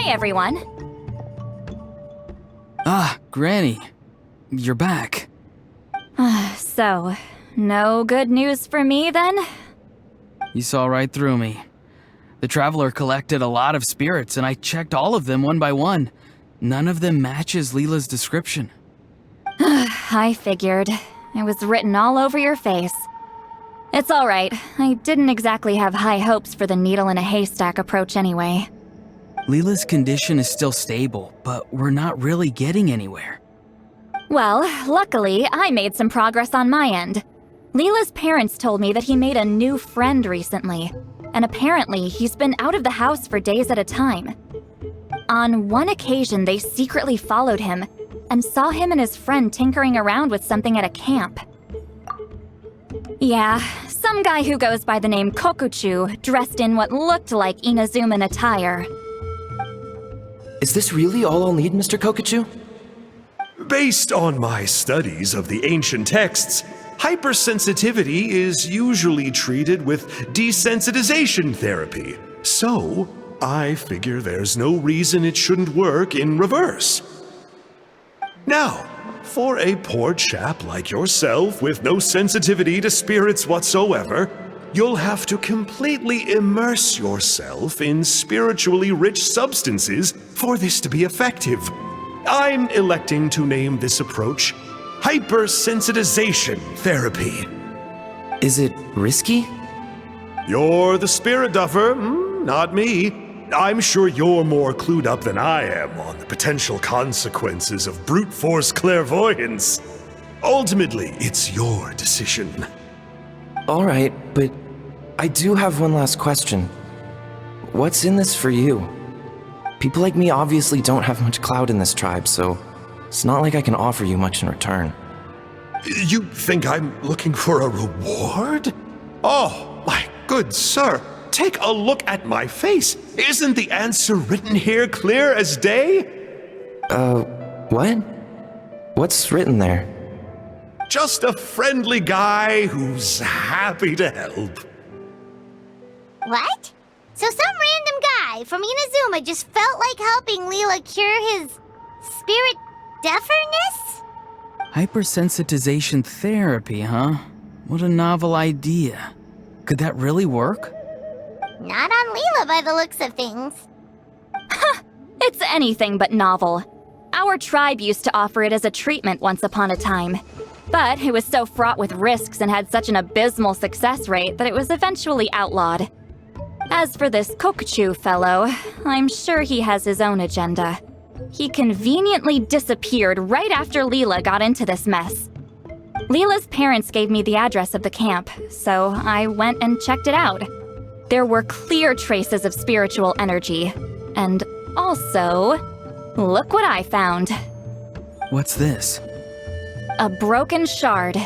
Hey, everyone. Ah, Granny. You're back. So, no good news for me, then? You saw right through me. The Traveler collected a lot of spirits, and I checked all of them one by one. None of them matches Leela's description. I figured. It was written all over your face. It's alright. I didn't exactly have high hopes for the needle in a haystack approach anyway. Leela's condition is still stable, but we're not really getting anywhere. Well, luckily, I made some progress on my end. Leela's parents told me that he made a new friend recently, and apparently he's been out of the house for days at a time. On one occasion, they secretly followed him and saw him and his friend tinkering around with something at a camp. Yeah, some guy who goes by the name Kokuchu, dressed in what looked like Inazuman attire. Is this really all I'll need, Mr. Kokuchu? Based on my studies of the ancient texts, hypersensitivity is usually treated with desensitization therapy. So, I figure there's no reason it shouldn't work in reverse. Now, for a poor chap like yourself with no sensitivity to spirits whatsoever, you'll have to completely immerse yourself in spiritually rich substances for this to be effective. I'm electing to name this approach hypersensitization therapy. Is it risky? You're the spirit duffer, not me. I'm sure you're more clued up than I am on the potential consequences of brute force clairvoyance. Ultimately, it's your decision. All right, but I do have one last question. What's in this for you? People like me obviously don't have much clout in this tribe, so it's not like I can offer you much in return. You think I'm looking for a reward? Oh, my good sir, take a look at my face. Isn't the answer written here clear as day? What? What's written there? Just a friendly guy who's happy to help. What? So some random guy from Inazuma just felt like helping Leela cure his spirit deafness? Hypersensitization therapy, huh? What a novel idea. Could that really work? Not on Leela by the looks of things. It's anything but novel. Our tribe used to offer it as a treatment once upon a time. But it was so fraught with risks and had such an abysmal success rate that it was eventually outlawed. As for this Kokuchu fellow, I'm sure he has his own agenda. He conveniently disappeared right after Leela got into this mess. Leela's parents gave me the address of the camp, so I went and checked it out. There were clear traces of spiritual energy. And also, look what I found. What's this? A broken shard,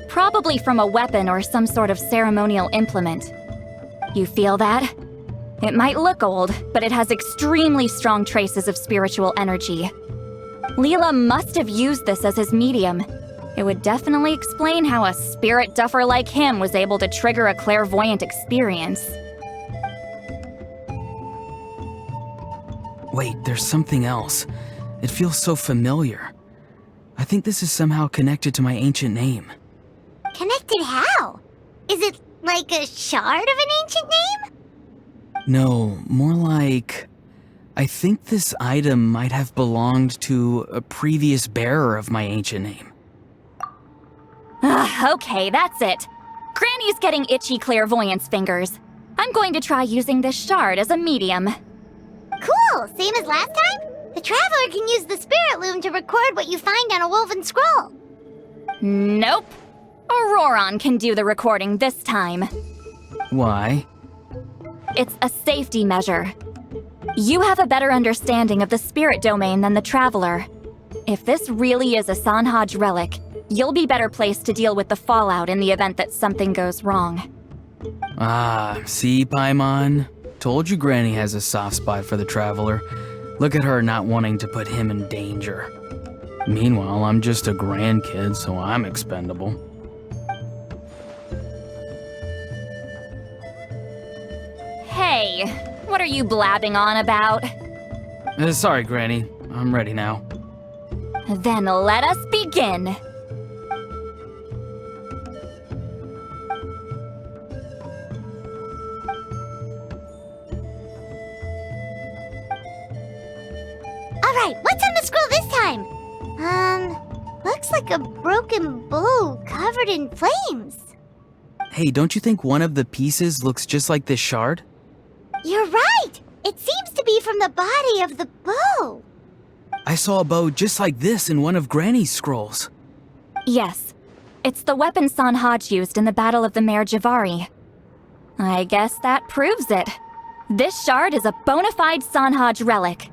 probably from a weapon or some sort of ceremonial implement. You feel that? It might look old, but it has extremely strong traces of spiritual energy. Leela must have used this as his medium. It would definitely explain how a spirit duffer like him was able to trigger a clairvoyant experience. Wait, there's something else. It feels so familiar. I think this is somehow connected to my ancient name. Connected how? Is it like a shard of an ancient name? No, more like... I think this item might have belonged to a previous bearer of my ancient name. Okay, that's it. Granny's getting itchy clairvoyance fingers. I'm going to try using this shard as a medium. Cool, same as last time? The Traveler can use the Spirit Loom to record what you find on a woven scroll. Nope. Auroron can do the recording this time. Why? It's a safety measure. You have a better understanding of the spirit domain than the Traveler. If this really is a Sanhaj relic, you'll be better placed to deal with the fallout in the event that something goes wrong. Ah, see, Paimon? Told you Granny has a soft spot for the Traveler. Look at her not wanting to put him in danger. Meanwhile, I'm just a grandkid, so I'm expendable. Hey, what are you blabbing on about? Sorry, Granny. I'm ready now. Then let us begin. Alright, what's on the scroll this time? Looks like a broken bow covered in flames. Hey, don't you think one of the pieces looks just like this shard? You're right! It seems to be from the body of the bow. I saw a bow just like this in one of Granny's scrolls. Yes, it's the weapon Sanhaj used in the Battle of the Mare Javari. I guess that proves it. This shard is a bona fide Sanhaj relic.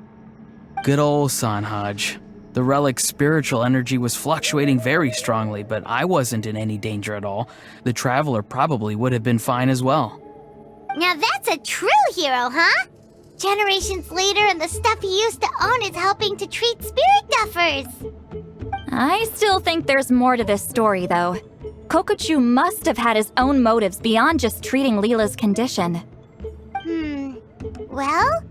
Good old Sanhaj. The relic's spiritual energy was fluctuating very strongly, but I wasn't in any danger at all. The traveler probably would have been fine as well. Now that's a true hero, huh? Generations later and the stuff he used to own is helping to treat spirit duffers. I still think there's more to this story, though. Kokochu must have had his own motives beyond just treating Leela's condition. Well?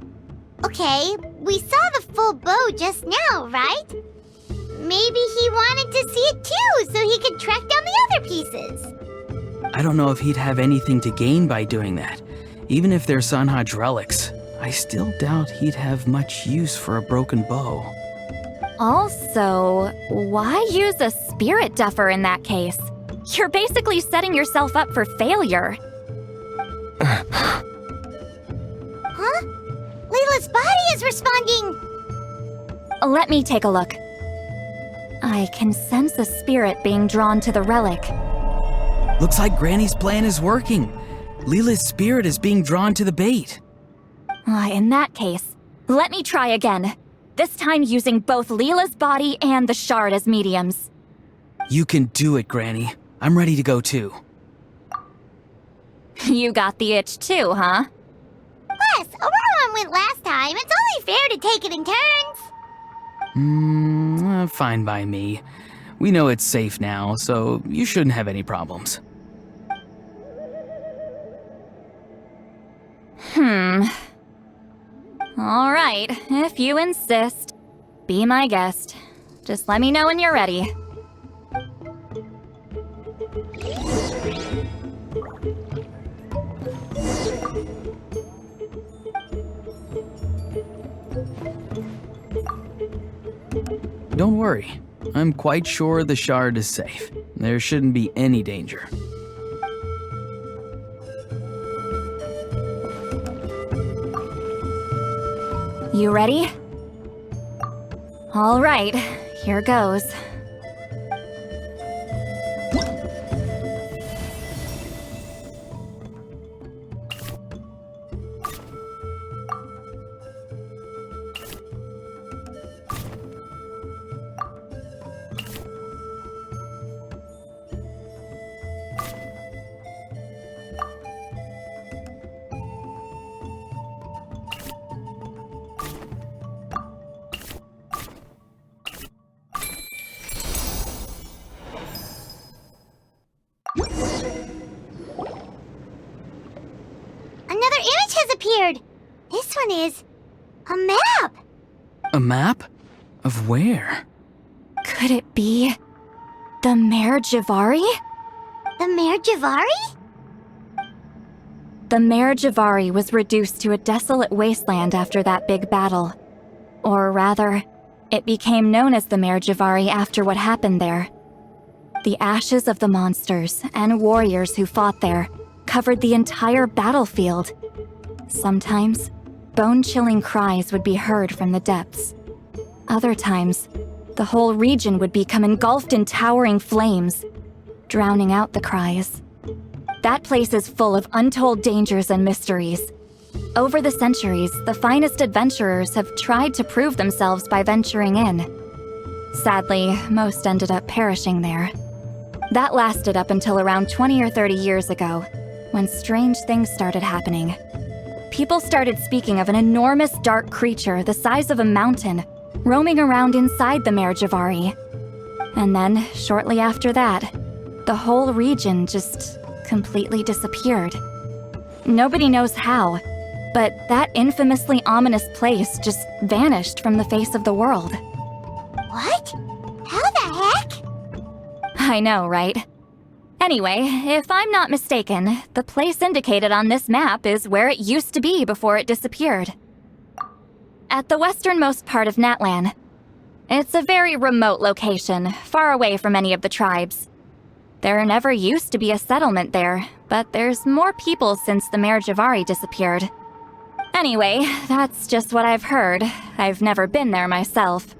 Okay, we saw the full bow just now, right? Maybe he wanted to see it too, so he could track down the other pieces. I don't know if he'd have anything to gain by doing that. Even if they're Sanhaj relics, I still doubt he'd have much use for a broken bow. Also, why use a spirit duffer in that case? You're basically setting yourself up for failure. Huh? Leela's body is responding! Let me take a look. I can sense a spirit being drawn to the relic. Looks like Granny's plan is working. Leela's spirit is being drawn to the bait. In that case, let me try again. This time using both Leela's body and the shard as mediums. You can do it, Granny. I'm ready to go too. You got the itch too, huh? Plus, Auroran went last time. It's only fair to take it in turns. Fine by me. We know it's safe now, so you shouldn't have any problems. All right, if you insist. Be my guest. Just let me know when you're ready. Don't worry. I'm quite sure the shard is safe. There shouldn't be any danger. You ready? All right, here goes. Another image has appeared. This one is a map. A map? Of where? Could it be the Mare Javari? The Mare Javari? The Mare Javari was reduced to a desolate wasteland after that big battle. Or rather, it became known as the Mare Javari after what happened there. The ashes of the monsters and warriors who fought there covered the entire battlefield. Sometimes, bone-chilling cries would be heard from the depths. Other times, the whole region would become engulfed in towering flames, drowning out the cries. That place is full of untold dangers and mysteries. Over the centuries, the finest adventurers have tried to prove themselves by venturing in. Sadly, most ended up perishing there. That lasted up until around 20 or 30 years ago, when strange things started happening. People started speaking of an enormous dark creature the size of a mountain, roaming around inside the Mare Javari. And then, shortly after that, the whole region just completely disappeared. Nobody knows how, But that infamously ominous place just vanished from the face of the world. What? How the heck? I know, right? Anyway, if I'm not mistaken, the place indicated on this map is where it used to be before it disappeared. At the westernmost part of Natlan. It's a very remote location, far away from any of the tribes. There never used to be a settlement there, but there's more people since the Mare Javari disappeared. Anyway, that's just what I've heard. I've never been there myself.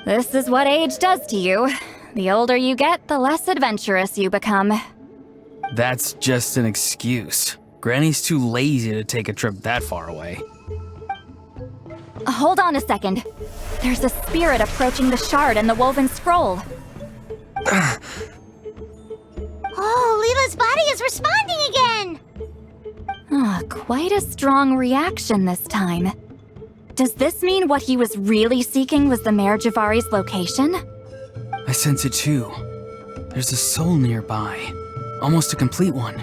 This is what age does to you. The older you get, the less adventurous you become. That's just an excuse. Granny's too lazy to take a trip that far away. Hold on a second. There's a spirit approaching the shard and the woven scroll. Oh, Leela's body is responding again! Quite a strong reaction this time. Does this mean what he was really seeking was the Mare Javari's location? I sense it too. There's a soul nearby. Almost a complete one.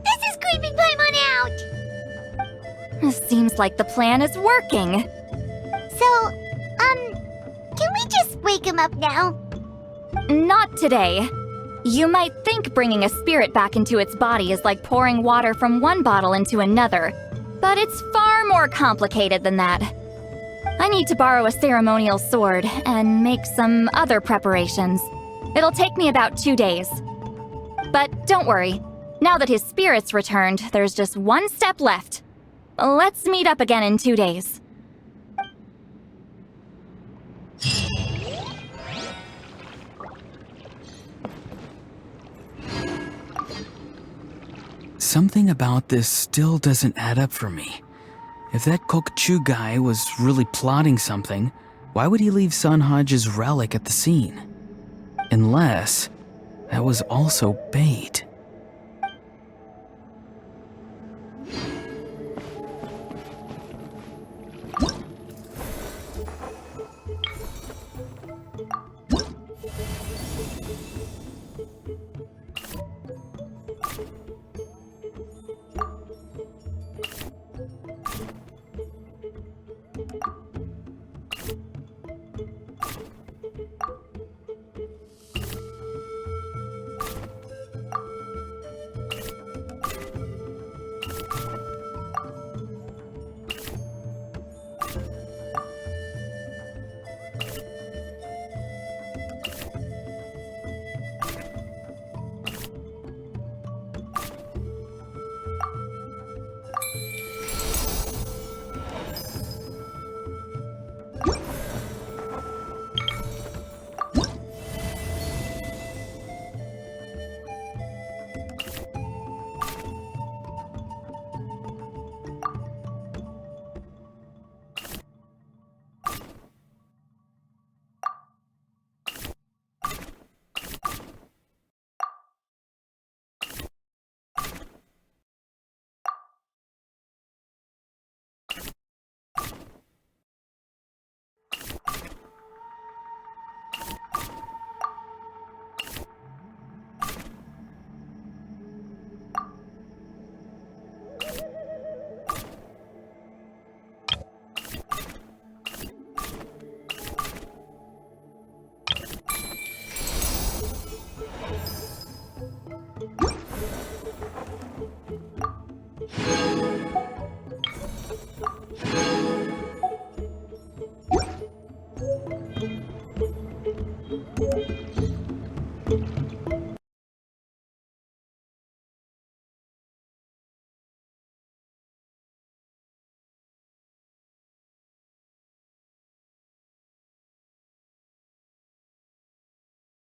This is creeping Paimon out! Seems like the plan is working. So, can we just wake him up now? Not today. You might think bringing a spirit back into its body is like pouring water from one bottle into another, but it's far more complicated than that. I need to borrow a ceremonial sword and make some other preparations. It'll take me about 2 days. But don't worry, now that his spirit's returned, there's just one step left. Let's meet up again in 2 days. Something about this still doesn't add up for me. If that Kokchu guy was really plotting something, why would he leave Sanhage's relic at the scene? Unless that was also bait.